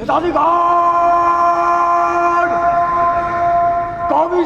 हिताधिकार कौमी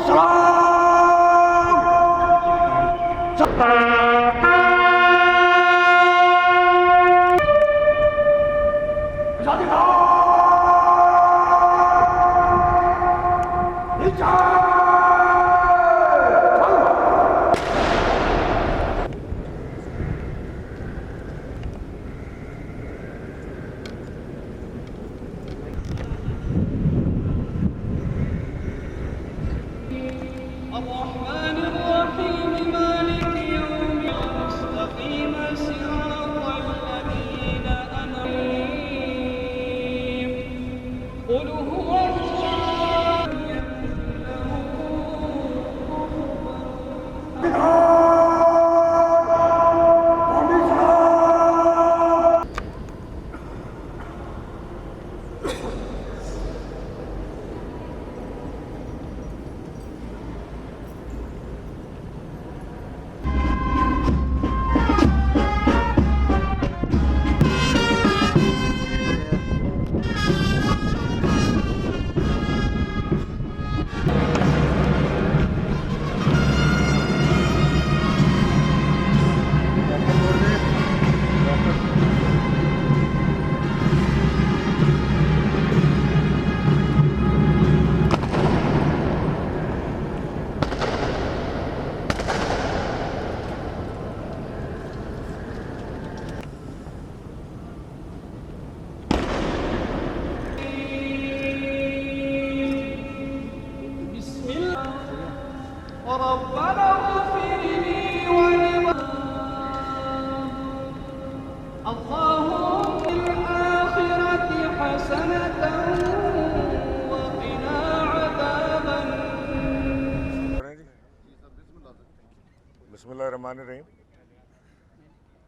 बिस्मिल्लाहिर्रहमानिर्रहीम।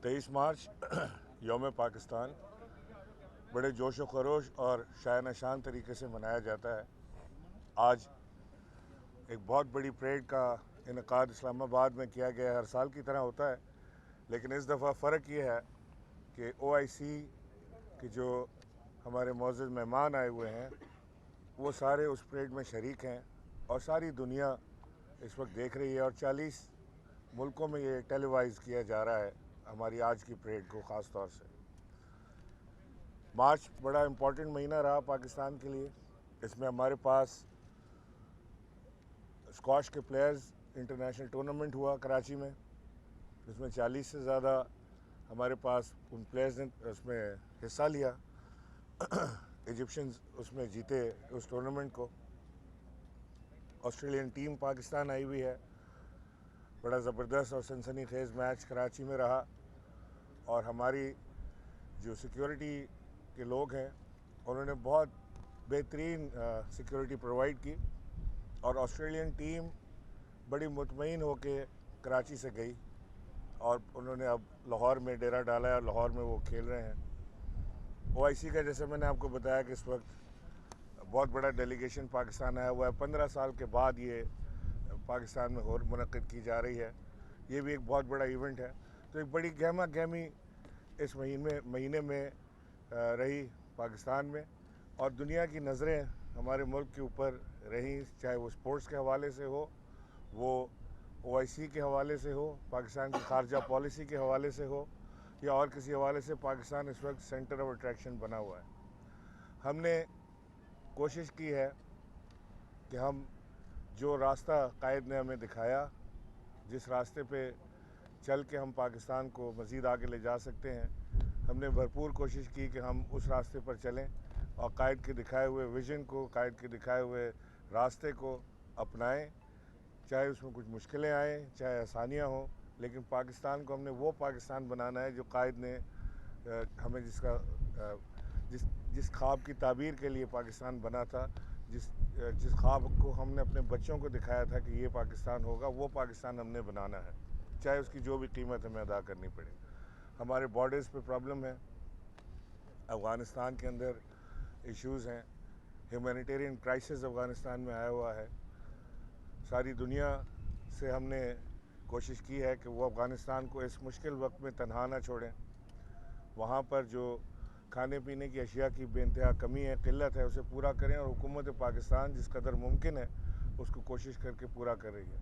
23 मार्च यौम पाकिस्तान बड़े जोश व खरोश और शान शान तरीके से मनाया जाता है। आज एक बहुत बड़ी परेड का इनेकाद इस्लामाबाद में किया गया। हर साल की तरह होता है, लेकिन इस दफ़ा फ़र्क ये है कि OIC के जो हमारे मौजूद मेहमान आए हुए हैं वो सारे उस परेड में शरीक हैं और सारी दुनिया इस वक्त देख रही है और 40 मुल्कों में ये टेलीवाइज़ किया जा रहा है हमारी आज की परेड को। ख़ास तौर से मार्च बड़ा इम्पोर्टेंट महीना रहा पाकिस्तान के लिए। इसमें हमारे पास स्क्वाश के प्लेयर्स इंटरनेशनल टूर्नामेंट हुआ कराची में, जिसमें 40 से ज़्यादा हमारे पास उन प्लेयर्स ने उसमें हिस्सा लिया। इजिप्शियंस उसमें जीते उस टूर्नामेंट को। ऑस्ट्रेलियन टीम पाकिस्तान आई हुई है। बड़ा ज़बरदस्त और सनसनीखेज़ मैच कराची में रहा और हमारी जो सिक्योरिटी के लोग हैं उन्होंने बहुत बेहतरीन सिक्योरिटी प्रोवाइड की और ऑस्ट्रेलियन टीम बड़ी मुतमईन होके कराची से गई और उन्होंने अब लाहौर में डेरा डाला है और लाहौर में वो खेल रहे हैं। OIC का जैसे मैंने आपको बताया कि इस वक्त बहुत बड़ा डेलीगेशन पाकिस्तान आया हुआ है। 15 साल के बाद ये पाकिस्तान में और मुनक़िद की जा रही है। ये भी एक बहुत बड़ा इवेंट है। तो एक बड़ी गहमा गहमी इस महीने में रही पाकिस्तान में, और दुनिया की नज़रें हमारे मुल्क के ऊपर रहीं, चाहे वो स्पोर्ट्स के हवाले से हो, वो OIC के हवाले से हो, पाकिस्तान की खारजा पॉलिसी के हवाले से हो, या और किसी हवाले से। पाकिस्तान इस वक्त सेंटर ऑफ अट्रैक्शन बना हुआ है। हमने कोशिश की है कि हम जो रास्ता कायद ने हमें दिखाया, जिस रास्ते पे चल के हम पाकिस्तान को मज़ीद आगे ले जा सकते हैं, हमने भरपूर कोशिश की कि हम उस रास्ते पर चलें और कायद के दिखाए हुए विज़न को, कायद के दिखाए हुए रास्ते को अपनाएं, चाहे उसमें कुछ मुश्किलें आएँ, चाहे आसानियाँ हों, लेकिन पाकिस्तान को हमने वो पाकिस्तान बनाना है जो कायद ने हमें जिस ख्वाब की ताबीर के लिए पाकिस्तान बना था, जिस ख्वाब को हमने अपने बच्चों को दिखाया था कि ये पाकिस्तान होगा, वो पाकिस्तान हमने बनाना है, चाहे उसकी जो भी कीमत हमें अदा करनी पड़े। हमारे बॉर्डर्स पे प्रॉब्लम है, अफ़गानिस्तान के अंदर इश्यूज़ हैं, ह्यूमैनिटेरियन क्राइसिस अफ़गानिस्तान में आया हुआ है। सारी दुनिया से हमने कोशिश की है कि वो अफ़गानिस्तान को इस मुश्किल वक्त में तनहा ना छोड़ें। वहाँ पर जो खाने पीने की अशिया की बेइंतहा कमी है, किल्लत है, उसे पूरा करें, और हुकूमत पाकिस्तान जिस कदर मुमकिन है उसको कोशिश करके पूरा कर रही है।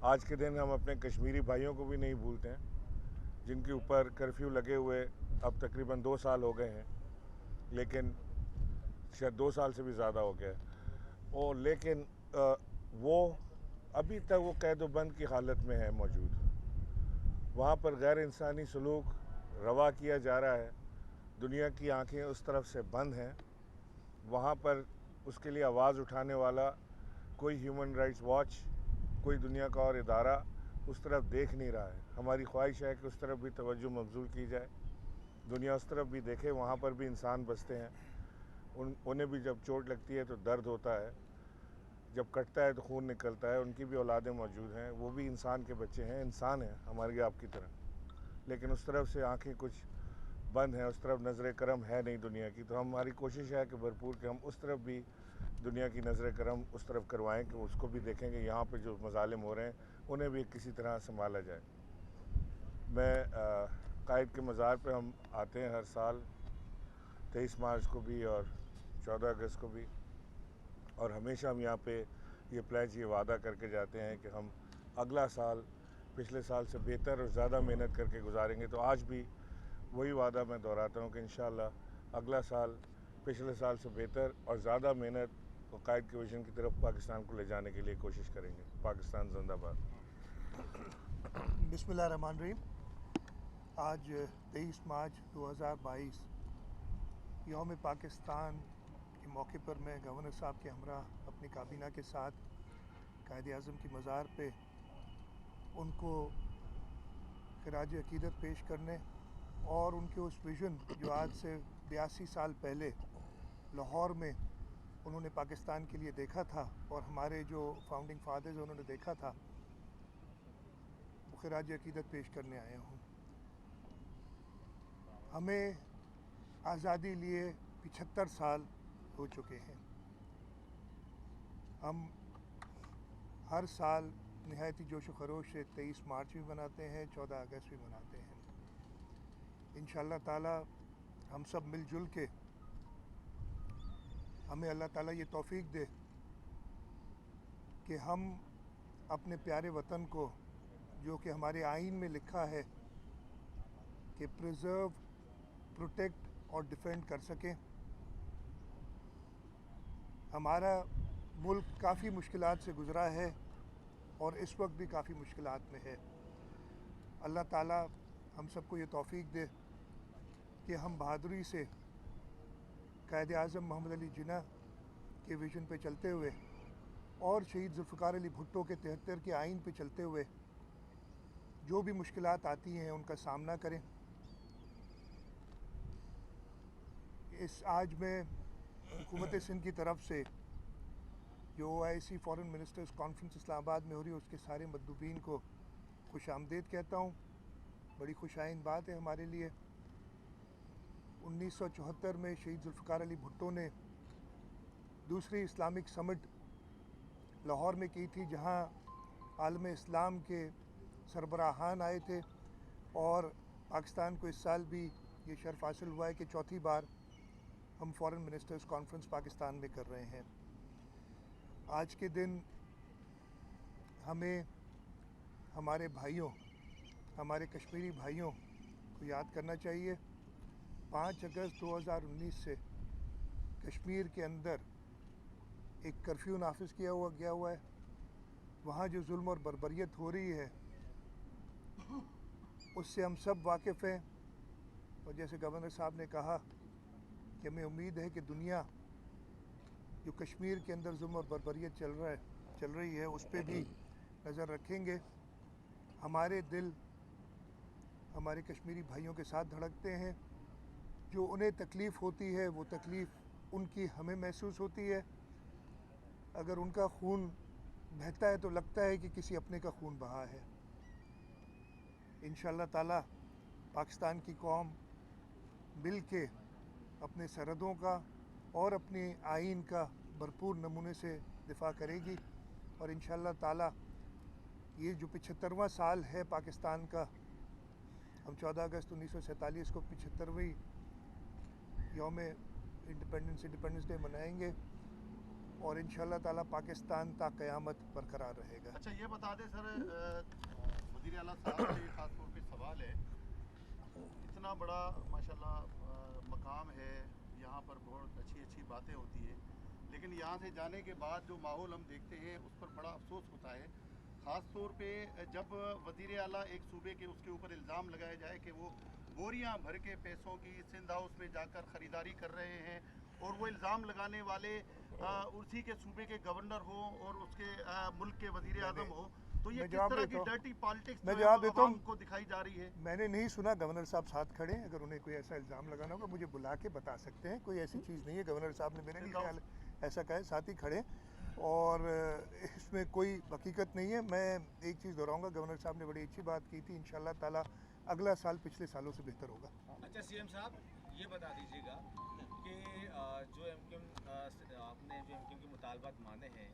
आज के दिन हम अपने कश्मीरी भाइयों को भी नहीं भूलते हैं, जिनके ऊपर कर्फ्यू लगे हुए अब तकरीबन 2 साल हो गए हैं, लेकिन शायद 2 साल से भी ज़्यादा हो गया है, और लेकिन वो अभी तक वो कैद बंद की हालत में है मौजूद। वहाँ पर गैर इंसानी सलूक रवा किया जा रहा है, दुनिया की आंखें उस तरफ से बंद हैं। वहाँ पर उसके लिए आवाज़ उठाने वाला कोई ह्यूमन राइट्स वॉच, कोई दुनिया का और इदारा उस तरफ देख नहीं रहा है। हमारी ख्वाहिश है कि उस तरफ भी तवज्जो मबज़ूल की जाए, दुनिया उस तरफ भी देखे। वहाँ पर भी इंसान बसते हैं, उन्हें भी जब चोट लगती है तो दर्द होता है, जब कटता है तो खून निकलता है। उनकी भी औलादें मौजूद हैं, वो भी इंसान के बच्चे हैं, इंसान हैं हमारी आपकी तरह, लेकिन उस तरफ से आंखें कुछ बंद हैं, उस तरफ नज़र करम है नहीं दुनिया की। तो हमारी कोशिश है कि भरपूर कि हम उस तरफ भी दुनिया की नज़र करम उस तरफ करवाएं, कि उसको भी देखेंगे यहाँ पे जो मज़ालिम हो रहे हैं उन्हें भी किसी तरह संभाला जाए। मैं कायद के मज़ार पे हम आते हैं हर साल, 23 मार्च को भी और 14 अगस्त को भी, और हमेशा हम यहाँ पे ये प्लेज, ये वादा करके जाते हैं कि हम अगला साल पिछले साल से बेहतर और ज़्यादा मेहनत करके गुजारेंगे। तो आज भी वही वादा मैं दोहराता हूँ कि इंशाअल्लाह अगला साल पिछले साल से बेहतर और ज़्यादा मेहनत और कायद के विजन की तरफ पाकिस्तान को ले जाने के लिए कोशिश करेंगे। पाकिस्तान जिंदाबाद। बिस्मिल्लाहिर्रहमानिर्रहीम। आज 23 मार्च 2022 यौम पाकिस्तान के मौके पर मैं गवर्नर साहब के हमरा अपनी काबीना के साथ कायद आज़म की मज़ार पे उनको खराज अकीदत पेश करने और उनके उस विज़न जो आज से 82 साल पहले लाहौर में उन्होंने पाकिस्तान के लिए देखा था और हमारे जो फाउंडिंग फादर्स उन्होंने देखा था, वो खराज अकीदत पेश करने आया हूँ। हमें आज़ादी लिए 75 साल हो चुके हैं। हम हर साल नहायती जोश व खरोश से 23 मार्च भी मनाते हैं, 14 अगस्त भी मनाते हैं। इंशाअल्लाह ताला हम सब मिलजुल के, हमें अल्लाह ताला ये तौफीक दे कि हम अपने प्यारे वतन को, जो कि हमारे आइन में लिखा है कि प्रिजर्व, प्रोटेक्ट और डिफेंड कर सकें। हमारा मुल्क काफ़ी मुश्किलात से गुज़रा है और इस वक्त भी काफ़ी मुश्किलात में है। अल्लाह ताला हम सबको ये तौफीक दे कि हम बहादुरी से कायद आज़म मोहम्मद अली जिन्ना के विज़न पे चलते हुए और शहीद जुल्फ़िकार अली भुट्टो के 73 के आइन पे चलते हुए जो भी मुश्किलात आती हैं उनका सामना करें। इस आज में हुकूमत सिंध की तरफ से जो OIC foreign ministers conference Islamabad में हो रही है, उसके सारे मद्दूबीन को खुश आमदीद कहता हूँ। बड़ी खुशाइन बात है हमारे लिए। 1974 में शहीद जुल्फ़िकार अली भुट्टो ने दूसरी इस्लामिक समिट लाहौर में की थी, जहाँ आलम इस्लाम के सरबराहान आए थे और पाकिस्तान को इस साल भी ये शर्फ हासिल हुआ है कि चौथी बार हम फॉरेन मिनिस्टर्स कॉन्फ्रेंस पाकिस्तान में कर रहे हैं। आज के दिन हमें हमारे भाइयों, हमारे कश्मीरी भाइयों को याद करना चाहिए। 5 अगस्त 2019 से कश्मीर के अंदर एक कर्फ्यू नाफिज किया हुआ है। वहाँ जो जुल्म और बर्बरियत हो रही है उससे हम सब वाकिफ़ हैं। और जैसे गवर्नर साहब ने कहा कि हमें उम्मीद है कि दुनिया जो कश्मीर के अंदर जुल्म और बर्बरियत चल रही है उस पर भी नज़र रखेंगे। हमारे दिल हमारे कश्मीरी भाइयों के साथ धड़कते हैं। जो उन्हें तकलीफ़ होती है वो तकलीफ़ उनकी हमें महसूस होती है। अगर उनका खून बहता है तो लगता है कि किसी अपने का खून बहा है। इंशाअल्लाह ताला पाकिस्तान की कौम मिल के अपने सरहदों का और अपने आइन का भरपूर नमूने से दिफा करेगी। और इंशाअल्लाह ताला ये जो 75वां साल है पाकिस्तान का, हम 14 अगस्त 1947 को 75वीं यौम इंडिपेंडेंस डे मनाएंगे और इंशाअल्लाह ताला पाकिस्तान ता क़यामत बरकरार रहेगा। अच्छा, ये बता दें सर, वज़ीर आला साहब से ख़ास तौर पे सवाल है। इतना बड़ा माशाल्लाह मकाम है, यहाँ पर बहुत अच्छी अच्छी बातें होती है, लेकिन यहाँ से जाने के बाद जो माहौल हम देखते हैं उस पर बड़ा अफसोस होता है। ख़ास तौर पे जब वज़ीर आला एक सूबे के उसके ऊपर इल्ज़ाम लगाया जाए कि वो बोरियां भर के पैसों की सिंध हाउस में जाकर ख़रीदारी कर रहे हैं और वो इल्ज़ाम लगाने वाले उसी के सूबे के गवर्नर हो और उसके मुल्क के वज़ीर आज़म हो, तो ये किस तरह की डर्टी पॉलिटिक्स को दिखाई जा रही है? मैंने नहीं सुना। गवर्नर साहब साथ खड़े हैं, अगर उन्हें कोई ऐसा इल्ज़ाम लगाना होगा मुझे बुला के बता सकते हैं। कोई ऐसी चीज़ नहीं है। गवर्नर साहब ने मेरे नहीं ख्याल ऐसा कहा है, साथ ही खड़े और इसमें कोई हकीकत नहीं है। मैं एक चीज़ दोहराऊंगा, गवर्नर साहब ने बड़ी अच्छी बात की थी। इंशाअल्लाह ताला अगला साल पिछले सालों से बेहतर होगा। अच्छा सीएम साहब, ये बता दीजिएगा कि जो एमक्यूएम आपने जो एमक्यूएम के मुतालबात माने हैं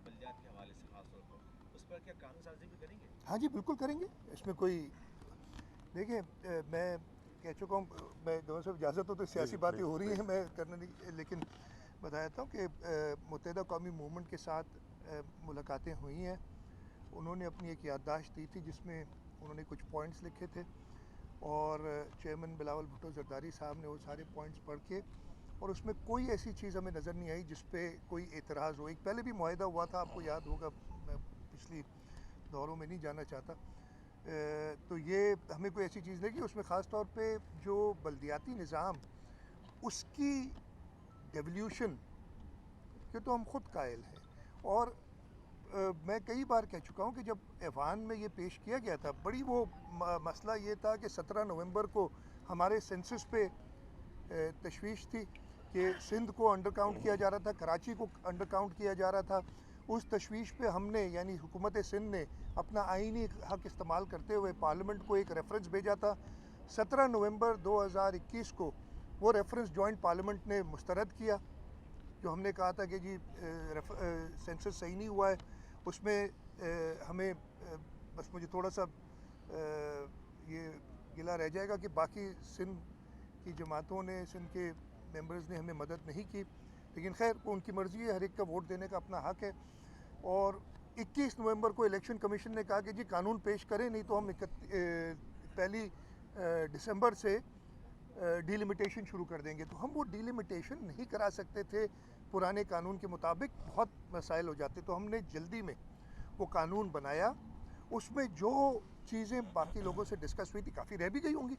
बल्दियात के हवाले से खास तौर पर, उस पर क्या कानून साजी भी करेंगे? हाँ जी बिल्कुल करेंगे। इसमें कोई देखिए, मैं कह चुका हूँ, मैं गवर्नर साहब इजाज़त हो तो सियासी बातें हो रही हैं, मैं करना नहीं, लेकिन बताया था कि मुत्तहिदा कौमी मूवमेंट के साथ मुलाकातें हुई हैं। उन्होंने अपनी एक याददाश्त दी थी जिसमें उन्होंने कुछ पॉइंट्स लिखे थे और चेयरमैन बिलावल भुट्टो जरदारी साहब ने वो सारे पॉइंट्स पढ़ के, और उसमें कोई ऐसी चीज़ हमें नज़र नहीं आई जिस पे कोई एतराज़ हो। एक पहले भी मुआहिदा हुआ था, आपको याद होगा, मैं पिछली दौरों में नहीं जाना चाहता, तो ये हमें कोई ऐसी चीज़ नहीं कि उसमें ख़ास तौर पे जो बल्दियाती निज़ाम उसकी डेवल्यूशन के तो हम ख़ुद कायल हैं। और मैं कई बार कह चुका हूँ कि जब ऐवान में ये पेश किया गया था, बड़ी वो मसला ये था कि 17 नवंबर को हमारे सेंसस पे तशवीश थी कि सिंध को अंडर काउंट किया जा रहा था, कराची को अंडर काउंट किया जा रहा था। उस तशवीश पे हमने यानी हुकूमत सिंध ने अपना आइनी हक इस्तेमाल करते हुए पार्लियामेंट को एक रेफरेंस भेजा था। 17 नवंबर 2021 को वो रेफरेंस जॉइंट पार्लियामेंट ने मुस्तरद किया। जो हमने कहा था कि जी सेंसस सही नहीं हुआ है, उसमें हमें बस मुझे थोड़ा सा ये गिला रह जाएगा कि बाकी सिंध की जमातों ने, सिंध के मेंबर्स ने हमें मदद नहीं की, लेकिन खैर वो उनकी मर्ज़ी है, हर एक का वोट देने का अपना हक है। और 21 नवंबर को इलेक्शन कमीशन ने कहा कि जी कानून पेश करें, नहीं तो हम 1 दिसंबर से डिलिमिटेशन शुरू कर देंगे। तो हम वो डिलिमिटेशन नहीं करा सकते थे पुराने कानून के मुताबिक, बहुत मसाइल हो जाते। तो हमने जल्दी में वो कानून बनाया। उसमें जो चीज़ें बाकी लोगों से डिस्कस हुई थी, काफ़ी रह भी गई होंगी,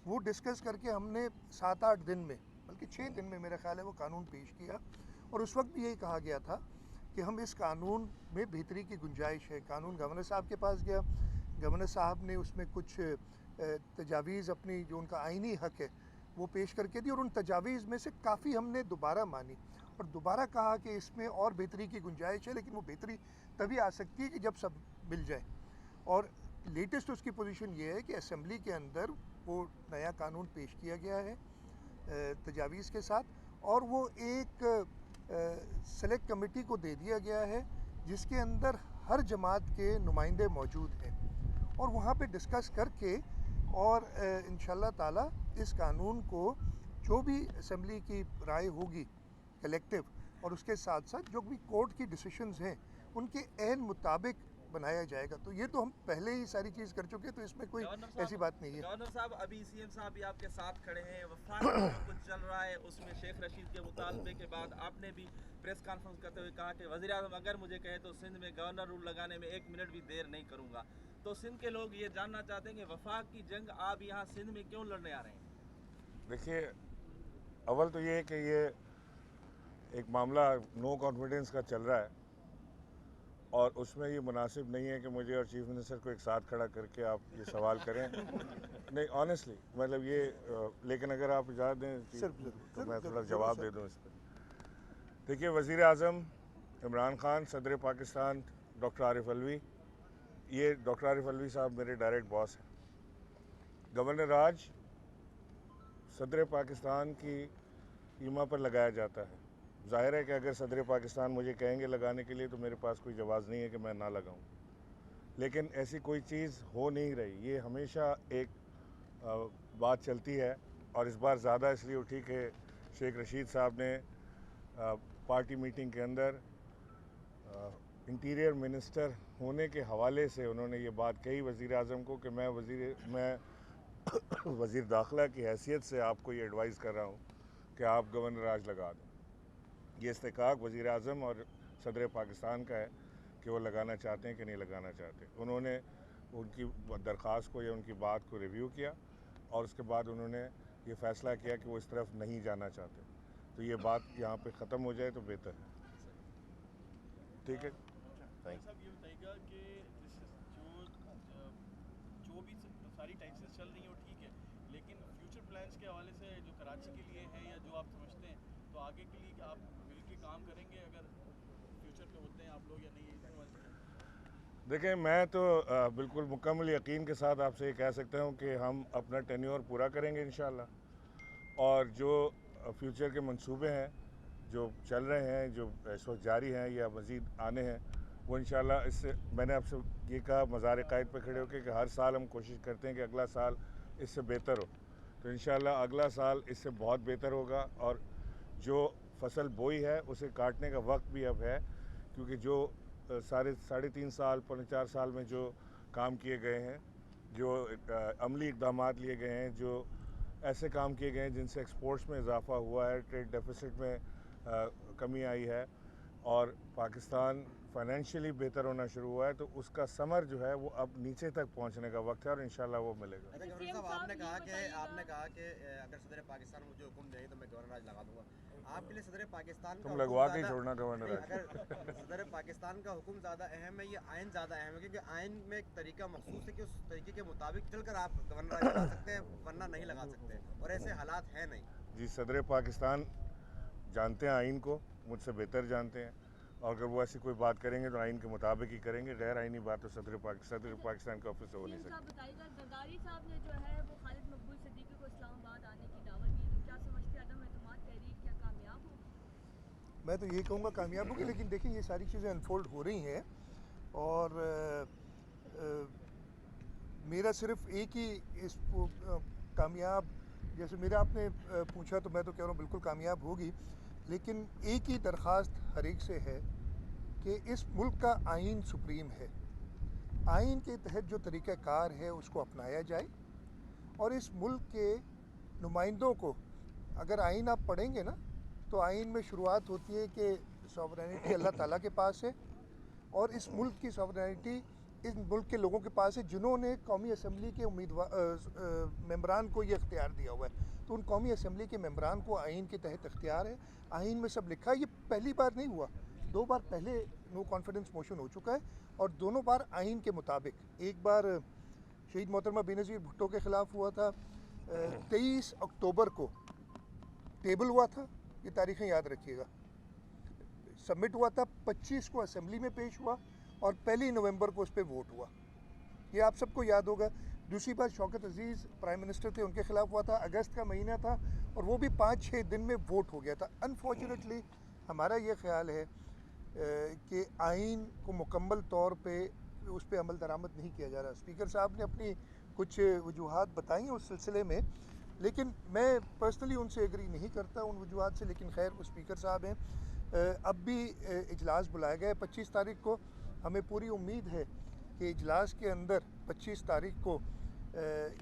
वो डिस्कस करके हमने 7-8 दिन में, बल्कि 6 दिन में मेरा ख्याल है वो कानून पेश किया। और उस वक्त भी यही कहा गया था कि हम इस कानून में बेहतरी की गुंजाइश है। कानून गवर्नर साहब के पास गया, गवर्नर साहब ने उसमें कुछ तजावीज़ अपनी जो उनका आइनी हक है वो पेश करके दी, और उन तजावीज़ में से काफ़ी हमने दोबारा मानी और दोबारा कहा कि इसमें और बेहतरी की गुंजाइश है, लेकिन वो बेहतरी तभी आ सकती है कि जब सब मिल जाए। और लेटेस्ट उसकी पोजीशन ये है कि असेंबली के अंदर वो नया कानून पेश किया गया है तजावीज़ के साथ, और वो एक सेलेक्ट कमेटी को दे दिया गया है जिसके अंदर हर जमात के नुमाइंदे मौजूद हैं, और वहाँ पे डिस्कस करके और इंशाल्लाह ताला इस कानून को जो भी असम्बली की राय होगी कलेक्टिव, और उसके साथ साथ जो भी कोर्ट की डिसीशंस हैं उनके ऐन मुताबिक बनाया जाएगा। तो ये तो हम पहले ही सारी चीज़ कर चुके हैं, तो इसमें कोई ऐसी बात नहीं है। गवर्नर साहब, अभी सीएम साहब भी आपके साथ खड़े हैं, वफाक में जो कुछ चल रहा है उसमें शेख रशीद के मुतालबे के बाद आपने भी प्रेस कॉन्फ्रेंस करते हुए कहा कि वज़ीर आज़म अगर मुझे कहे तो सिंध में गवर्नर रूल लगाने में 1 मिनट भी देर नहीं करूँगा। तो सिंध के लोग ये जानना चाहते हैं कि वफाक की जंग आप यहाँ सिंध में क्यों लड़ने आ रहे हैं? देखिए, अव्वल तो ये है कि ये एक मामला नो कॉन्फिडेंस का चल रहा है और उसमें ये मुनासिब नहीं है कि मुझे और चीफ मिनिस्टर को एक साथ खड़ा करके आप ये सवाल करें। नहीं, ऑनेस्टली मतलब ये लेकिन अगर आप इजाज़त दें तो मैं थोड़ा जवाब दे दूँ इस पर। देखिए, वज़ीर आज़म इमरान खान, सदर पाकिस्तान डॉक्टर आरिफ अलवी, ये डॉक्टर आरिफ अलवी साहब मेरे डायरेक्ट बॉस हैं। गवर्नर राज सदर पाकिस्तान की ईमा पर लगाया जाता है। जाहिर है कि अगर सदर पाकिस्तान मुझे कहेंगे लगाने के लिए तो मेरे पास कोई जवाज़ नहीं है कि मैं ना लगाऊं, लेकिन ऐसी कोई चीज़ हो नहीं रही। ये हमेशा एक बात चलती है और इस बार ज़्यादा इसलिए उठी कि शेख रशीद साहब ने पार्टी मीटिंग के अंदर इंटीरियर मिनिस्टर होने के हवाले से उन्होंने ये बात कही वज़ीर आज़म को कि मैं वज़ीर दाखिला की हैसियत से आपको ये एडवाइस कर रहा हूँ कि आप गवर्नर राज लगा दें। ये इस्तेकाक वज़ीर आज़म और सदर पाकिस्तान का है कि वो लगाना चाहते हैं कि नहीं लगाना चाहते। उन्होंने उनकी दरख्वास्त को या उनकी बात को रिव्यू किया और उसके बाद उन्होंने ये फ़ैसला किया कि वो इस तरफ नहीं जाना चाहते। तो ये बात यहाँ पे ख़त्म हो जाए तो बेहतर है। ठीक है, थैंक साहब, ये बताइएगा कि जो भी सारी टैक्सेस चल रही हैं वो ठीक है, लेकिन फ्यूचर प्लान्स के हवाले से जो कराची के लिए है या जो आप समझते हैं तो आगे के लिए आप मिल के काम करेंगे अगर फ्यूचर पे होते हैं आप लोग या नहीं? देखें, मैं तो बिल्कुल मुकम्मल यकीन के साथ आपसे ये कह सकता हूँ कि हम अपना टेन्योर पूरा करेंगे इंशाल्लाह, और जो फ्यूचर के मंसूबे हैं जो चल रहे हैं, जो इस वक्त जारी हैं या मज़ीद आने हैं, वो इंशाल्लाह इससे मैंने आपसे ये कहा मज़ार क़ायद पर खड़े होकर कि हर साल हम कोशिश करते हैं कि अगला साल इससे बेहतर हो। तो इंशाल्लाह अगला साल इससे बहुत बेहतर होगा और जो फसल बोई है उसे काटने का वक्त भी अब है, क्योंकि जो साढ़े 3.5 साल 4 साल में जो काम किए गए हैं, जो अमली इक़दाम लिए गए हैं, जो ऐसे काम किए गए हैं जिनसे एक्सपोर्ट्स में इजाफ़ा हुआ है, ट्रेड डेफिसिट में कमी आई है और पाकिस्तान फाइनेंशियली बेहतर होना शुरू हुआ है, तो उसका समर जो है वो अब नीचे तक पहुंचने का वक्त है और इंशाल्लाह वो मिलेगा। अच्छा गवर्नर साहब, आपने कहा कि अगर सदर पाकिस्तान मुझे हुक्म देंगे तो मैं गवर्नर राज लगा दूंगा। आपके लिए सदर पाकिस्तान तुम लगवा के छोड़ना गवर्नर राज। अगर सदर पाकिस्तान का हुक्म ज़्यादा अहम है या आइन ज़्यादा अहम है? क्योंकि आइन में एक तरीका मखसूस है कि उस तरीके के मुताबिक चलकर आप गवर्नर राज लगा सकते हैं, वरना नहीं लगा सकते, और ऐसे हालात हैं नहीं। जी, सदर पाकिस्तान जानते हैं आइन को, मुझसे बेहतर जानते हैं, और अगर वो ऐसी कोई बात करेंगे तो आइन के मुताबिक ही करेंगे। गैर आइनी बात तो सदर पाकिस्तान के ऑफिस से हो नहीं सकती। बताइएगा, जरदारी साहब ने जो है वो खालिद मकबूल सिद्दीकी को इस्लामाबाद आने की दावत दी, तो क्या समझते हैं अदम एतमाद तहरीक क्या कामयाब होगी? मैं तो यही कहूँगा कामयाब होगी, लेकिन देखिए ये सारी चीज़ें अनफोल्ड हो रही हैं और मेरा सिर्फ एक ही इस कामयाब, जैसे मेरा आपने पूछा तो मैं तो कह रहा हूँ बिल्कुल कामयाब होगी, लेकिन एक ही दरख्वास्त हर एक से है कि इस मुल्क का आइन सुप्रीम है। आइन के तहत जो तरीक़ाकार है उसको अपनाया जाए और इस मुल्क के नुमाइंदों को, अगर आइन आप पढ़ेंगे ना तो आइन में शुरुआत होती है कि सॉवरेनिटी अल्लाह ताला के पास है और इस मुल्क की सॉवरेनिटी इस मुल्क के लोगों के पास है जिन्होंने कौमी असम्बली के मेंबरान को ये इख्तियार दिया हुआ है। तो उन कौमी असम्बली के मेंबरान को आइन के तहत इख्तियार है, आइन में सब लिखा है। ये पहली बार नहीं हुआ, 2 बार पहले नो कॉन्फिडेंस मोशन हो चुका है और दोनों बार आइन के मुताबिक। एक बार शहीद मोहतरमा बेनज़ीर भुट्टो के ख़िलाफ़ हुआ था, 23 अक्टूबर को टेबल हुआ था, ये तारीखें याद रखिएगा। सबमिट हुआ था, 25 को असम्बली में पेश हुआ और 1 नवंबर को उस पर वोट हुआ, ये आप सबको याद होगा। दूसरी बार शौकत अजीज़ प्राइम मिनिस्टर थे, उनके ख़िलाफ़ हुआ था, अगस्त का महीना था और वो भी 5-6 दिन में वोट हो गया था। अनफॉर्चुनेटली हमारा ये ख्याल है कि आइन को मुकम्मल तौर पे उस पर अमल दरामद नहीं किया जा रहा। स्पीकर साहब ने अपनी कुछ वजूहात बताई हैं उस सिलसिले में, लेकिन मैं पर्सनली उनसे एग्री नहीं करता उन वजूहात से। लेकिन खैर वो स्पीकर साहब हैं, अब भी इजलास बुलाया गया है 25 तारीख को। हमें पूरी उम्मीद है कि इजलास के अंदर 25 तारीख को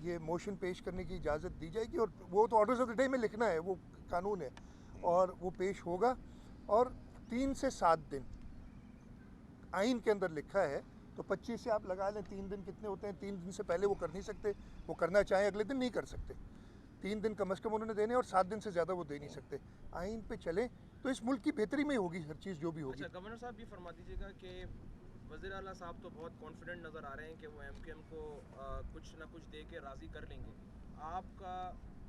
ये मोशन पेश करने की इजाज़त दी जाएगी, और वो तो ऑर्डर्स ऑफ द डे में लिखना है, वो कानून है, और वो पेश होगा। और 3 से 7 दिन आइन के अंदर लिखा है, तो 25 से आप लगा लें 3 दिन कितने होते हैं। 3 दिन से पहले वो कर नहीं सकते, वो करना चाहें अगले दिन नहीं कर सकते। 3 दिन कम अज़ कम उन्होंने देने, और 7 दिन से ज़्यादा वो दे नहीं सकते। आइन पे चलें तो इस मुल्क की बेहतरी में होगी हर चीज़ जो भी होगी। अच्छा, गवर्नर साहब ये फरमा दीजिएगा कि वज़ीर आला साहब तो बहुत कॉन्फिडेंट नज़र आ रहे हैं कि वो MQM को कुछ ना कुछ दे के राज़ी कर लेंगे। आपका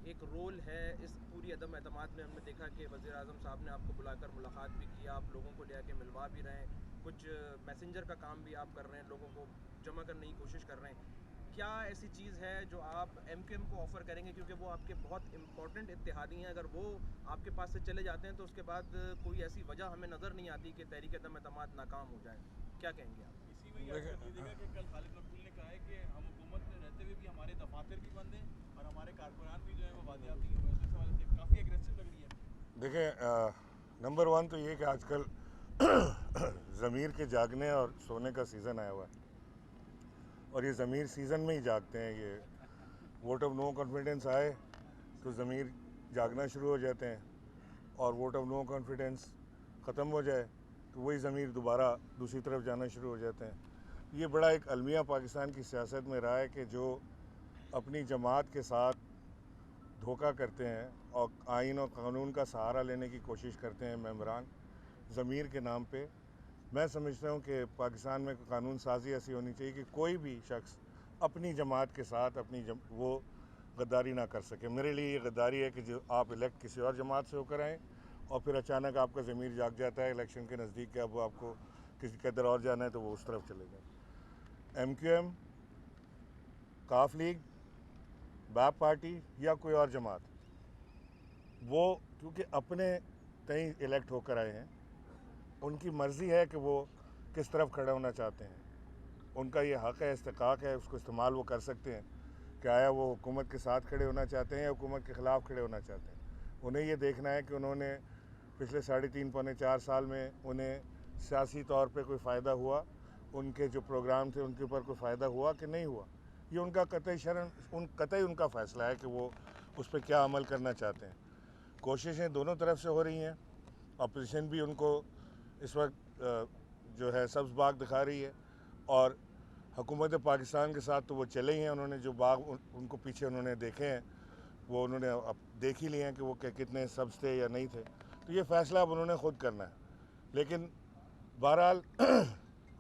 एक रोल है इस पूरी अदम एतमाद में। हमने देखा कि वज़ीर आज़म साहब ने आपको बुलाकर मुलाकात भी की, आप लोगों को ले आके मिलवा भी रहे हैं, कुछ मैसेंजर का काम भी आप कर रहे हैं, लोगों को जमा करने की कोशिश कर रहे हैं। क्या ऐसी चीज़ है जो आप MQM को ऑफ़र करेंगे, क्योंकि वो आपके बहुत इंपॉर्टेंट इत्तेहादी हैं? अगर वो आपके पास से चले जाते हैं तो उसके बाद कोई ऐसी वजह हमें नज़र नहीं आती कि तहरीक अदम एतमाद नाकाम हो जाए। क्या कहेंगे आप? इसी में याद कर लीजिएगा कि कल खालिद मकबूल ने कहा है कि हम हुकूमत में रहते हुए भी हमारे दफातर भी बंद हैं और हमारे कारकुनान भी जो है वो वादियाती फैसले वाले से काफ़ी एग्रेसिव लग रही है। देखें, नंबर 1 तो ये कि आजकल ज़मीर के जागने और सोने का सीज़न आया हुआ है, और ये ज़मीर सीज़न में ही जागते हैं। ये वोट ऑफ नो कॉन्फिडेंस आए तो ज़मीर जागना शुरू हो जाते हैं, और वोट ऑफ नो कॉन्फिडेंस ख़त्म हो जाए तो वही ज़मीर दोबारा दूसरी तरफ जाना शुरू हो जाते हैं। ये बड़ा एक अलमिया पाकिस्तान की सियासत में रहा है कि जो अपनी जमात के साथ धोखा करते हैं और आइन और कानून का सहारा लेने की कोशिश करते हैं मेंबरान ज़मीर के नाम पे। मैं समझता हूँ कि पाकिस्तान में कानून साजी ऐसी होनी चाहिए कि कोई भी शख्स अपनी जमात के साथ वो गद्दारी ना कर सके। मेरे लिए ये गद्दारी है कि जो आप इलेक्ट किसी और जमात से होकर आएँ और फिर अचानक आपका ज़मीर जाग जाता है इलेक्शन के नज़दीक के, अब वो आपको किसी कदर और जाना है तो वो उस तरफ चले जाए। MQM, काफ लीग, बैप पार्टी या कोई और जमात, वो क्योंकि अपने कहीं इलेक्ट होकर आए हैं, उनकी मर्ज़ी है कि वो किस तरफ खड़ा होना चाहते हैं। उनका ये हक़ है, इस्तिकाक है, उसको इस्तेमाल वो कर सकते हैं कि आया वो हुकूमत के साथ खड़े होना चाहते हैं या हुकूमत के ख़िलाफ़ खड़े होना चाहते हैं। उन्हें ये देखना है कि उन्होंने पिछले 3.5 पौने 4 साल में उन्हें सियासी तौर पे कोई फ़ायदा हुआ, उनके जो प्रोग्राम थे उनके ऊपर कोई फ़ायदा हुआ कि नहीं हुआ। ये उनका कतई उनका फ़ैसला है कि वो उस पर क्या अमल करना चाहते हैं। कोशिशें दोनों तरफ से हो रही हैं, अपोजिशन भी उनको इस वक्त जो है सब्ज़ बाग दिखा रही है, और हुकूमत पाकिस्तान के साथ तो वो चले ही हैं। उन्होंने जो बाग उनको पीछे उन्होंने देखे हैं वो उन्होंने अब देख ही लिए हैं कि वो कितने सब्ज़ थे या नहीं थे। तो ये फ़ैसला अब उन्होंने ख़ुद करना है। लेकिन बहरहाल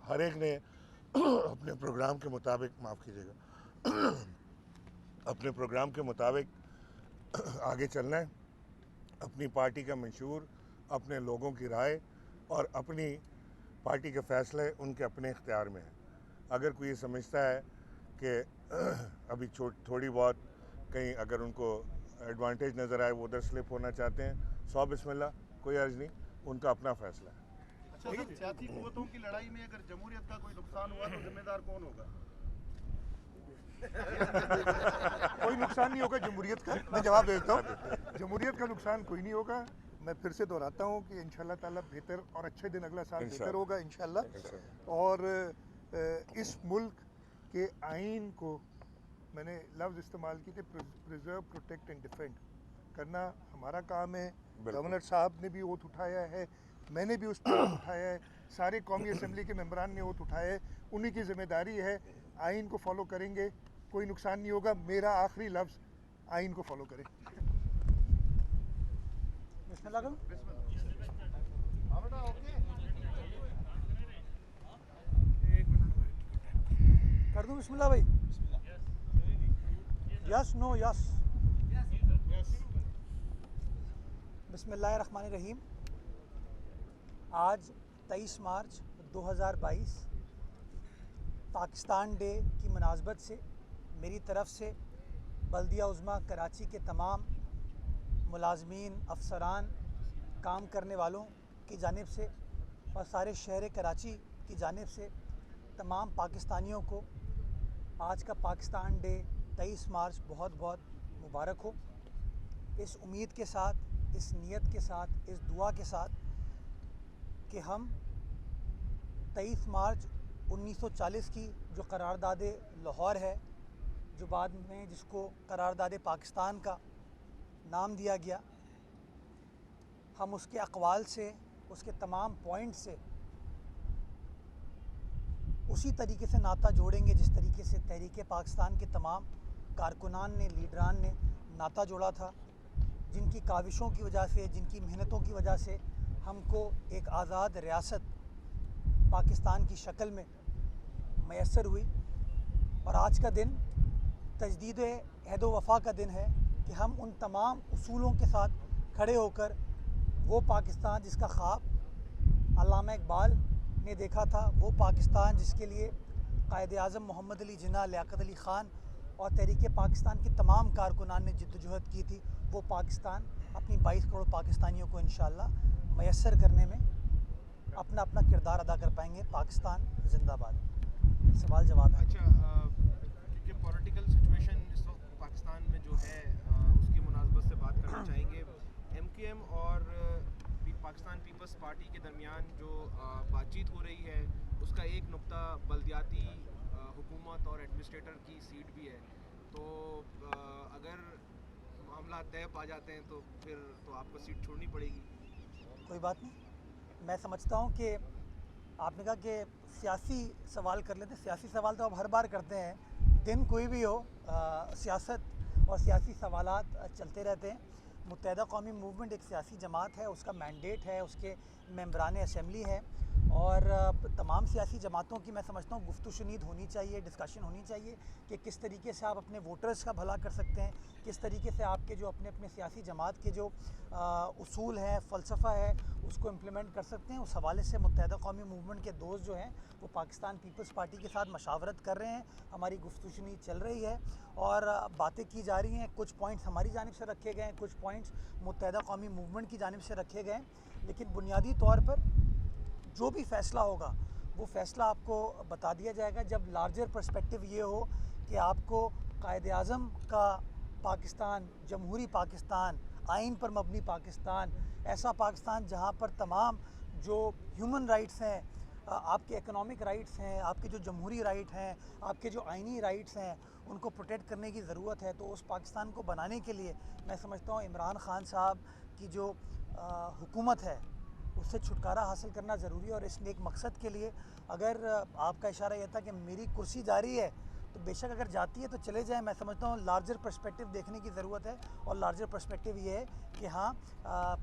हर एक ने अपने प्रोग्राम के मुताबिक, माफ़ कीजिएगा, अपने प्रोग्राम के मुताबिक आगे चलना है। अपनी पार्टी का मंशूर, अपने लोगों की राय और अपनी पार्टी के फ़ैसले उनके अपने इख्तियार में हैं। अगर कोई ये समझता है कि अभी थोड़ी बहुत कहीं अगर उनको एडवांटेज नज़र आए, वो उधर स्लिप होना चाहते हैं, 100 बिस्मिल्लाह, कोई अर्ज़ नहीं, उनका अपना फ़ैसला है। अच्छा सर, सियासी कुव्वतों की लड़ाई में अगर जमहूरियत का कोई नुकसान हुआ तो जिम्मेदार कौन होगा? कोई नुकसान नहीं होगा जमहूरियत का। मैं जवाब देता हूँ, जमहूरियत का नुकसान कोई नहीं होगा। मैं फिर से दोहराता हूँ कि इंशाल्लाह ताला बेहतर और अच्छे दिन अगला साल बेहतर होगा इंशाल्लाह। और इस मुल्क के आइन को मैंने लफ्ज़ इस्तेमाल की कि प्रिजर्व, प्रोटेक्ट एंड डिफेंड करना हमारा काम है। गवर्नर साहब ने भी ओथ उठाया है, मैंने भी उस पर ओथ उठाया है, सारे कौमी असम्बली के मेंबरान ने ओथ उठाया है। उन्हीं की ज़िम्मेदारी है। आइन को फॉलो करेंगे, कोई नुकसान नहीं होगा। मेरा आखिरी लफ्ज़, आइन को फॉलो करें। कर दूं बिस्मिल्लाह भाई? Yes, no, yes. बिस्मिल्लाहिर्रहमानिर्रहीम। आज 23 मार्च 2022 पाकिस्तान डे की मुनासबत से मेरी तरफ़ से बल्दिया उज़्मा कराची के तमाम मुलाजमीन, अफसरान, काम करने वालों की जानिब से और सारे शहर कराची की जानिब से तमाम पाकिस्तानियों को आज का पाकिस्तान डे 23 मार्च बहुत बहुत मुबारक हो। इस उम्मीद के साथ, इस नीयत के साथ, इस दुआ के साथ कि हम 23 मार्च 1940 की जो करारदाद लाहौर है, जो बाद में जिसको करारदाद पाकिस्तान का नाम दिया गया, हम उसके अक़वाल से, उसके तमाम पॉइंट से उसी तरीके से नाता जोड़ेंगे जिस तरीके से तहरीक पाकिस्तान के तमाम कारकुनान ने, लीडरान ने नाता जोड़ा था, जिनकी काविशों की वजह से, जिनकी मेहनतों की वजह से हमको एक आज़ाद रियासत पाकिस्तान की शक्ल में मैसर हुई। और आज का दिन तजदीद अहद व वफ़ा का दिन है कि हम उन तमाम उसूलों के साथ खड़े होकर वो पाकिस्तान जिसका ख्वाब अल्लामा इकबाल ने देखा था, वो पाकिस्तान जिसके लिए कायद आज़म मोहम्मद अली जिन्ना, लियाकत अली ख़ान और तहरीक पाकिस्तान के तमाम कारकुनान ने जद्दोजहद की थी, वो पाकिस्तान अपनी 22 करोड़ पाकिस्तानियों को इंशाअल्लाह मैसर करने में अपना अपना किरदार अदा कर पाएंगे। पाकिस्तान जिंदाबाद। सवाल जवाब है। अच्छा, क्योंकि पॉलिटिकल सिचुएशन इस वक्त पाकिस्तान में जो है उसकी मुनासबत से बात करना चाहेंगे। MQM और पाकिस्तान पीपल्स पार्टी के दरमियान जो बातचीत हो रही है, उसका एक नुक्ता बल्दियाती हुकूमत और एडमिनिस्ट्रेटर की सीट भी है। तो अगर मामला तय पा जाते हैं तो फिर तो आपको सीट छोड़नी पड़ेगी। कोई बात नहीं, मैं समझता हूँ कि आपने कहा कि सियासी सवाल कर लेते हैं। सियासी सवाल तो आप हर बार करते हैं, दिन कोई भी हो, सियासत और सियासी सवालात चलते रहते हैं। मुत्तहदा कौमी मूवमेंट एक सियासी जमात है, उसका मैंडेट है, उसके मेंबरान असम्बली है और तमाम सियासी जमातों की मैं समझता हूँ गुफ्तगू शुनीद होनी चाहिए, डिस्कशन होनी चाहिए कि किस तरीके से आप अपने वोटर्स का भला कर सकते हैं, किस तरीके से आपके जो अपने अपने सियासी जमात के जो उसूल हैं, फ़लसफ़ा है, उसको इम्प्लीमेंट कर सकते हैं। उस हवाले से मुत्तहदा कौमी मूवमेंट के दोस्त जो हैं वो पाकिस्तान पीपल्स पार्टी के साथ मशावरत कर रहे हैं, हमारी गुफ्तगू शुनीद चल रही है और बातें की जा रही हैं। कुछ पॉइंट्स हमारी जानिब से रखे गए हैं, कुछ पॉइंट्स मुत्तहदा कौमी मूवमेंट की जानिब से रखे गए हैं, लेकिन बुनियादी तौर पर जो भी फ़ैसला होगा वो फ़ैसला आपको बता दिया जाएगा जब लार्जर पर्सपेक्टिव ये हो कि आपको कायद आज़म का पाकिस्तान, जमहूरी पाकिस्तान, आइन पर मबनी पाकिस्तान, ऐसा पाकिस्तान जहाँ पर तमाम जो ह्यूमन राइट्स हैं, आपके इकोनॉमिक राइट्स हैं, आपके जो जमहूरी राइट हैं, आपके जो आइनी राइट्स हैं, उनको प्रोटेक्ट करने की ज़रूरत है। तो उस पाकिस्तान को बनाने के लिए मैं समझता हूँ इमरान ख़ान साहब की जो हुकूमत है उससे छुटकारा हासिल करना ज़रूरी है। और इस नेक मकसद के लिए अगर आपका इशारा यह था कि मेरी कुर्सी जा रही है तो बेशक अगर जाती है तो चले जाएं। मैं समझता हूँ लार्जर पर्सपेक्टिव देखने की ज़रूरत है और लार्जर पर्सपेक्टिव ये है कि हाँ,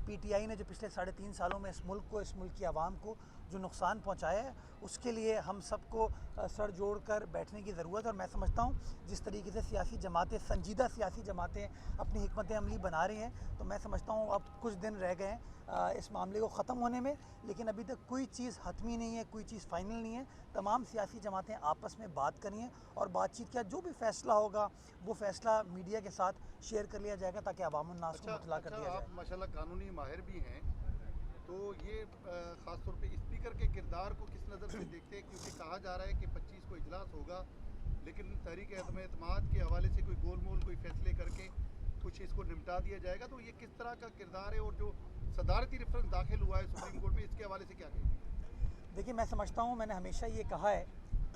PTI ने जो पिछले 3.5 सालों में इस मुल्क को, इस मुल्क की आवाम को जो नुकसान पहुँचाया है उसके लिए हम सबको सर जोड़ कर बैठने की ज़रूरत है। और मैं समझता हूँ जिस तरीके से सियासी जमातें, संजीदा सियासी जमातें अपनी हिकमत अमली बना रही हैं, तो मैं समझता हूँ अब कुछ दिन रह गए हैं इस मामले को ख़त्म होने में, लेकिन अभी तक कोई चीज़ हतमी नहीं है, कोई चीज़ फाइनल नहीं है। तमाम सियासी जमातें आपस में बात करी हैं और बातचीत किया, जो भी फ़ैसला होगा वो फ़ैसला मीडिया के साथ शेयर कर लिया जाएगा ताकि अवामुन्नास को मुतला कर दिया जाए। आप माशाल्लाह कानूनी माहिर भी हैं, तो ये ख़ास तौर पे स्पीकर के किरदार को किस नज़र से देखते हैं? क्योंकि कहा जा रहा है कि 25 को इजलास होगा, लेकिन तहरीक एतमाद के हवाले से कोई गोल मोल कोई फैसले करके कुछ इसको निपटा दिया जाएगा, तो ये किस तरह का किरदार है? और जो सदारती रेफरेंस दाखिल हुआ है सुप्रीम कोर्ट में, इसके हवाले से क्या कहेंगे? देखिए, मैं समझता हूँ, मैंने हमेशा ये कहा है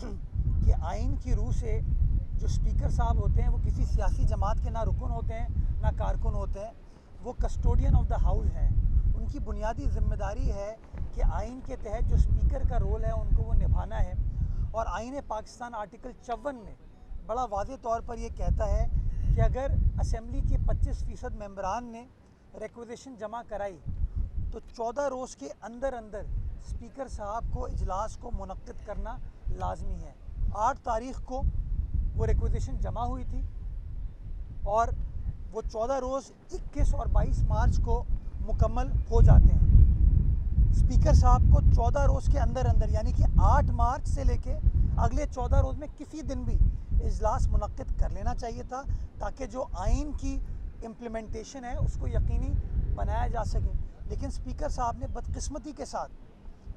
कि आइन की रूह से जो स्पीकर साहब होते हैं वो किसी सियासी जमात के ना रुकन होते हैं ना कारकुन होते हैं, वो कस्टोडियन ऑफ द हाउस हैं। उनकी बुनियादी जिम्मेदारी है कि आइन के तहत जो स्पीकर का रोल है उनको वो निभाना है। और आइन पाकिस्तान आर्टिकल 54 में बड़ा वाज़े तौर पर ये कहता है कि अगर असम्बली के 25% मेंबरान ने रिक्वेजिशन जमा कराई तो 14 रोज़ के अंदर अंदर स्पीकर साहब को इजलास को मुनक्किद करना लाजमी है। 8 तारीख़ को वो रिक्वेजिशन जमा हुई थी और वो 14 रोज़ 21 और 22 मार्च को मुकम्मल हो जाते हैं। स्पीकर साहब को 14 रोज़ के अंदर अंदर यानी कि 8 मार्च से लेके अगले 14 रोज़ में किसी दिन भी इजलास मुनक्किद कर लेना चाहिए था ताकि जो आइन की इम्प्लीमेंटेशन है उसको यकीनी बनाया जा सके। लेकिन स्पीकर साहब ने बदकिस्मती के साथ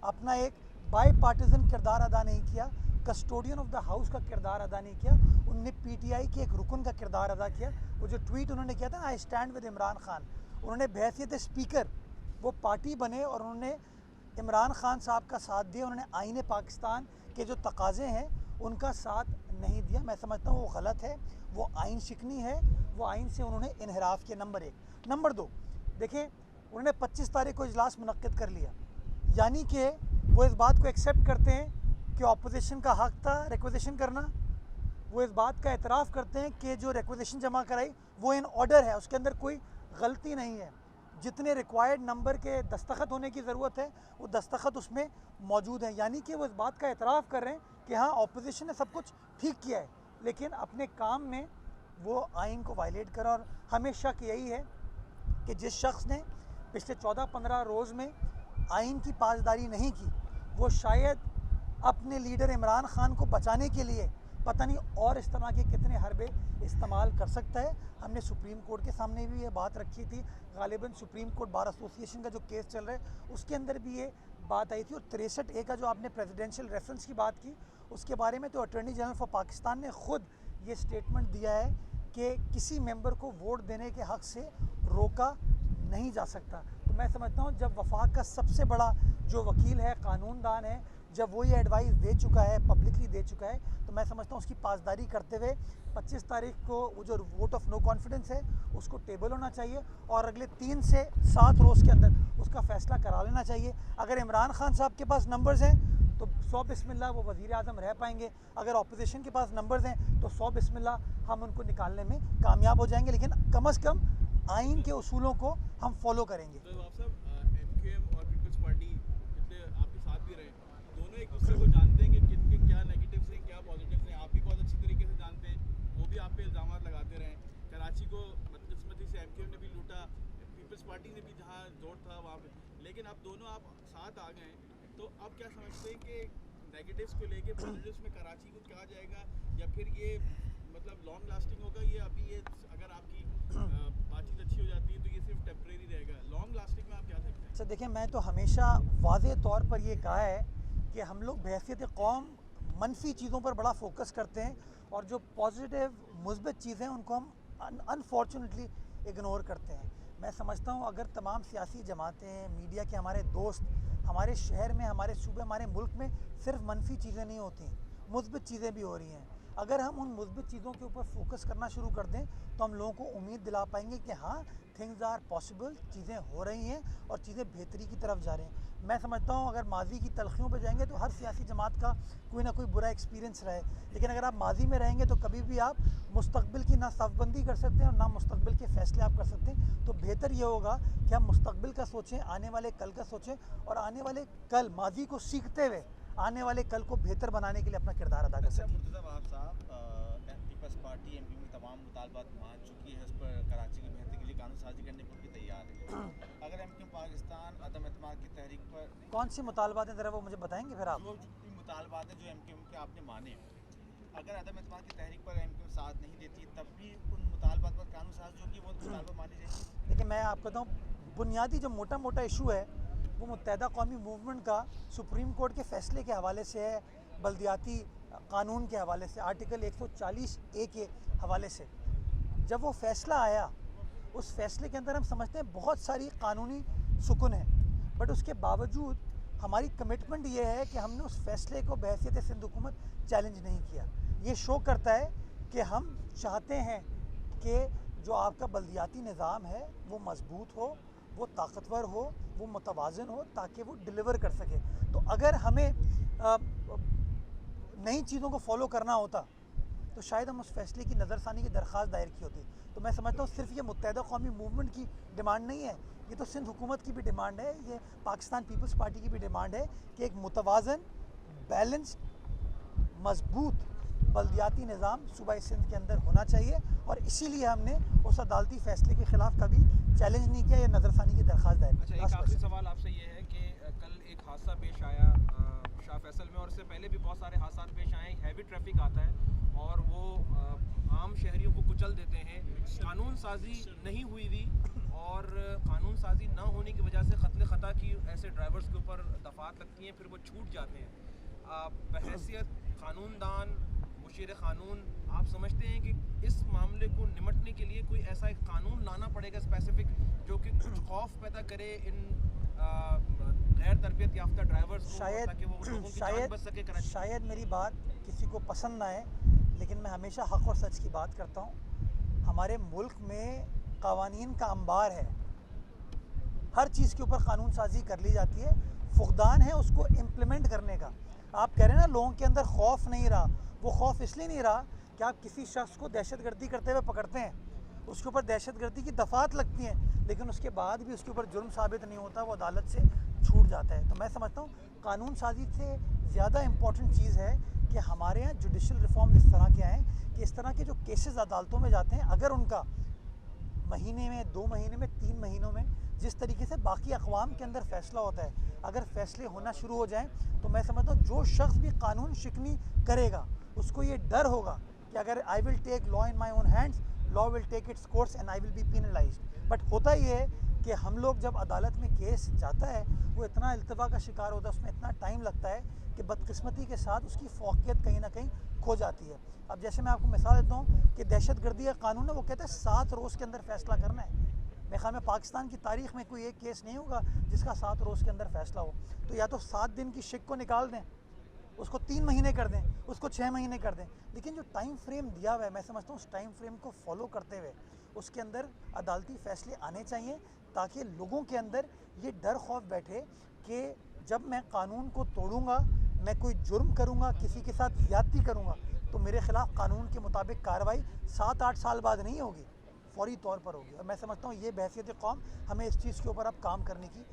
अपना एक बाई पार्टीज़न किरदार अदा नहीं किया कस्टोडियन ऑफ द हाउस का किरदार अदा नहीं किया, उनने पीटीआई के एक रुकन का किरदार अदा किया। वो जो ट्वीट उन्होंने किया था ना, I stand with Imran Khan, उन्होंने बहैसियत स्पीकर वो पार्टी बने और उन्होंने इमरान खान साहब का साथ दिया, उन्होंने आईन पाकिस्तान के जो तकाज़े हैं उनका साथ नहीं दिया। मैं समझता हूँ वो गलत है, वो आइन शिकनी है, वो आइन से उन्होंने इनहराफ किया, नंबर 1। नंबर 2, देखें उन्होंने 25 तारीख को इजलास मुनक्किद कर लिया, यानी कि वो इस बात को एक्सेप्ट करते हैं कि अपोजिशन का हक था रिक्वेजिशन करना, वो इस बात का एतराफ़ करते हैं कि जो रिक्वेजिशन जमा कराई वो इन ऑर्डर है, उसके अंदर कोई गलती नहीं है, जितने रिक्वायर्ड नंबर के दस्तखत होने की ज़रूरत है वो दस्तखत उसमें मौजूद हैं, यानी कि वो इस बात का एतराफ़ कर रहे हैं कि हाँ अपोजिशन ने सब कुछ ठीक किया है, लेकिन अपने काम में वो आइन को वायलेट करा। और हमें शक यही है कि जिस शख्स ने पिछले 14-15 रोज़ में आइन की पासदारी नहीं की, वो शायद अपने लीडर इमरान खान को बचाने के लिए पता नहीं और इस तरह के कितने हरबे इस्तेमाल कर सकता है। हमने सुप्रीम कोर्ट के सामने भी ये बात रखी थी, गालिबन सुप्रीम कोर्ट बार एसोसिएशन का जो केस चल रहा है उसके अंदर भी ये बात आई थी। और 63A का जो आपने प्रेसिडेंशियल रेफरेंस की बात की, उसके बारे में तो अटॉर्नी जनरल फॉर पाकिस्तान ने ख़ुद ये स्टेटमेंट दिया है कि किसी मेंबर को वोट देने के हक़ से रोका नहीं जा सकता। तो मैं समझता हूँ जब वफाक का सबसे बड़ा जो वकील है, कानूनदान है, जब वो ये एडवाइस दे चुका है, पब्लिकली दे चुका है, तो मैं समझता हूँ उसकी पासदारी करते हुए 25 तारीख को वो जो वोट ऑफ नो कॉन्फिडेंस है उसको टेबल होना चाहिए और अगले 3 से 7 रोज़ के अंदर उसका फ़ैसला करा लेना चाहिए। अगर इमरान खान साहब के पास नंबर्स हैं तो 100 बिस्मिल्लाह वो वज़ीर आज़म रह पाएंगे, अगर अपोजिशन के पास नंबर्स हैं तो 100 बिस्मिल्लाह हम उनको निकालने में कामयाब हो जाएंगे, लेकिन कम से कम आइन के उसूलों को हम फॉलो करेंगे। तो आप सब MQM और पीपल्स पार्टी पिछले आपके साथ भी रहे, दोनों एक दूसरे को जानते हैं कि किन के क्या नेगेटिव्स हैं क्या पॉजिटिव्स हैं, आप भी बहुत अच्छी तरीके से जानते हैं, वो भी आप पे इल्ज़ाम लगाते रहे। कराची को बदकिस्मती से MQM ने भी लूटा, पीपल्स पार्टी ने भी जहाँ जोर था वहाँ पे, लेकिन अब दोनों आप साथ आ गए, तो अब क्या समझते हैं कि नेगेटिव्स को लेके पॉजिटिव्स में कराची को क्या जाएगा, या फिर ये मतलब लॉन्ग लास्टिंग होगा, ये अभी ये अगर आपकी बातचीत अच्छी हो जाती है तो ये सिर्फ टेम्परेरी रहेगा, लॉन्ग लास्टिंग में आप क्या देखते हैं? अच्छा देखिए, मैं तो हमेशा वाज़े तौर पर ये कहा है कि हम लोग बहैसियत कौम मनफी चीज़ों पर बड़ा फोकस करते हैं और जो पॉजिटिव मुस्बत चीज़ें उनको हम अनफॉर्चुनेटली इग्नोर करते हैं। मैं समझता हूँ अगर तमाम सियासी जमातें, मीडिया के हमारे दोस्त हमारे शहर में, हमारे सूबे, हमारे मुल्क में सिर्फ मनफी चीज़ें नहीं होती, मुस्बत चीज़ें भी हो रही हैं, अगर हम उन मुस्बत चीज़ों के ऊपर फोकस करना शुरू कर दें तो हम लोगों को उम्मीद दिला पाएंगे कि हाँ थिंग्स आर पॉसिबल, चीज़ें हो रही हैं और चीज़ें बेहतरी की तरफ जा रही हैं। मैं समझता हूँ अगर माजी की तलखियों पे जाएंगे तो हर सियासी जमात का कोई ना कोई बुरा एक्सपीरियंस रहे, लेकिन अगर आप माजी में रहेंगे तो कभी भी आप मुस्तकबिल की ना सफ़बंदी कर सकते हैं और ना मुस्तकबिल के फ़ैसले आप कर सकते हैं। तो बेहतर ये होगा कि हम मुस्तकबिल का सोचें, आने वाले कल का सोचें और आने वाले कल माजी को सीखते हुए आने वाले कल को बेहतर बनाने के लिए अपना किरदार अदा कर सकें। पीपल्स पार्टी MQM की तमाम मुतालबात मान चुकी है, उस पर कराची की बेहतरी के लिए कानून साजी करने को भी तैयार है। अगर MQM पाकिस्तान अदम एतमाद की तहरीक पर कौन सी मुतालबात हैं ज़रा वो मुझे बताएंगे फिर आप? जो मुतालबात हैं जो MQM के आपने माने, अगर अदम एतमाद की तहरीक पर MQM साथ नहीं देती तब भी उन मुतालबात पर कानून साज होगी, वो मुतालबा मानी जाएगी। देखिए मैं आपको बताऊँ, बुनियादी जो मोटा मोटा इशू है वो मुत्तहदा कौमी मूवमेंट का सुप्रीम कोर्ट के फ़ैसले के हवाले से है, बल्दियाती कानून के हवाले से, आर्टिकल 140A के हवाले से। जब वो फ़ैसला आया उस फ़ैसले के अंदर हम समझते हैं बहुत सारी कानूनी सुकून है, बट उसके बावजूद हमारी कमिटमेंट ये है कि हमने उस फ़ैसले को बहैसियत सिंध हुकूमत चैलेंज नहीं किया। ये शो करता है कि हम चाहते हैं कि जो आपका बल्दियाती निज़ाम है वो मजबूत हो, वो ताकतवर हो, वो मुतवाज़न हो, ताकि वो डिलीवर कर सके। तो अगर हमें नई चीज़ों को फॉलो करना होता तो शायद हम उस फैसले की नज़रसानी की दरख्वास्त दायर की होती। तो मैं समझता हूँ सिर्फ ये मुत्तहदा कौमी मूवमेंट की डिमांड नहीं है, ये तो सिंध हुकूमत की भी डिमांड है, ये पाकिस्तान पीपल्स पार्टी की भी डिमांड है कि एक मुतवाज़न, बैलेंस्ड, मजबूत बल्दियाती निज़ाम सूबा सिंध के अंदर होना चाहिए और इसीलिए हमने उस अदालती फ़ैसले के ख़िलाफ़ कभी चैलेंज नहीं किया या नज़रसानी की दरख्वास्त दायर की। अच्छा, एक आखिरी सवाल आपसे ये है कि कल एक हादसा पेश आया शाह फैसल में, और इससे पहले भी बहुत सारे हादसा पेश आए, हैवी ट्रैफिक आता है और वो आम शहरियों को कुचल देते हैं, कानून साजी नहीं हुई थी और कानून साजी ना होने की वजह से क़त्ल ख़ता की ऐसे ड्राइवर्स के ऊपर दफ़ात लगती हैं, फिर वो छूट जाते हैं। बहैसियत कानूनदान, मुशीर कानून, आप समझते हैं कि इस मामले को निमटने के लिए कोई ऐसा एक कानून लाना पड़ेगा स्पेसिफिक, जो कि कुछ खौफ पैदा करे इन गैर तरबियत याफ्ता ड्राइवर्स को, ताकि वो लोगों की जान बच सके कराची? शायद मेरी बात किसी को पसंद ना आए, लेकिन मैं हमेशा हक़ और सच की बात करता हूँ। हमारे मुल्क में क़वानीन का अंबार है, हर चीज़ के ऊपर कानून साजी कर ली जाती है, फुकदान है उसको इम्प्लीमेंट करने का। आप कह रहे हैं ना लोगों के अंदर खौफ नहीं रहा, वो खौफ इसलिए नहीं रहा कि आप किसी शख्स को दहशतगर्दी करते हुए पकड़ते हैं, उसके ऊपर दहशतगर्दी की दफ़ात लगती हैं, लेकिन उसके बाद भी उसके ऊपर जुर्म साबित नहीं होता, वो अदालत से छूट जाता है। तो मैं समझता हूँ कानून साजी से ज़्यादा इम्पॉर्टेंट चीज़ है कि हमारे यहाँ जुडिशल रिफॉर्म इस तरह के आएँ कि इस तरह के जो केसेस अदालतों में जाते हैं, अगर उनका महीने में, 2 महीने में, 3 महीनों में, जिस तरीके से बाकी अक़वाम के अंदर फ़ैसला होता है, अगर फ़ैसले होना शुरू हो जाएं, तो मैं समझता हूँ जो शख्स भी कानून शिकनी करेगा उसको ये डर होगा कि अगर I will take law in my own hands, law will take its course and I will be penalised. But होता ये है कि हम लोग जब अदालत में केस जाता है, वो इतना इल्तवा का शिकार होता है, उसमें इतना टाइम लगता है कि बदकिस्मती के साथ उसकी फ़ौक़ियत कहीं ना कहीं खो जाती है। अब जैसे मैं आपको मिसाल देता हूँ कि दहशतगर्दी का कानून है, वो कहता है 7 रोज़ के अंदर फ़ैसला करना है। मेरे ख्याल में पाकिस्तान की तारीख़ में कोई एक केस नहीं होगा जिसका 7 रोज़ के अंदर फ़ैसला हो। तो या तो 7 दिन की शिक को निकाल दें, उसको 3 महीने कर दें, उसको 6 महीने कर दें, लेकिन जो टाइम फ्रेम दिया हुआ है, मैं समझता हूँ उस टाइम फ्रेम को फॉलो करते हुए उसके अंदर अदालती फ़ैसले आने चाहिए, ताकि लोगों के अंदर ये डर खौफ बैठे कि जब मैं कानून को तोड़ूंगा, मैं कोई जुर्म करूंगा, किसी के साथ ज़्यादती करूंगा, तो मेरे ख़िलाफ़ कानून के मुताबिक कार्रवाई 7-8 साल बाद नहीं होगी, फौरी तौर पर होगी। और मैं समझता हूँ ये बहसियत कौम हमें इस चीज़ के ऊपर अब काम करने की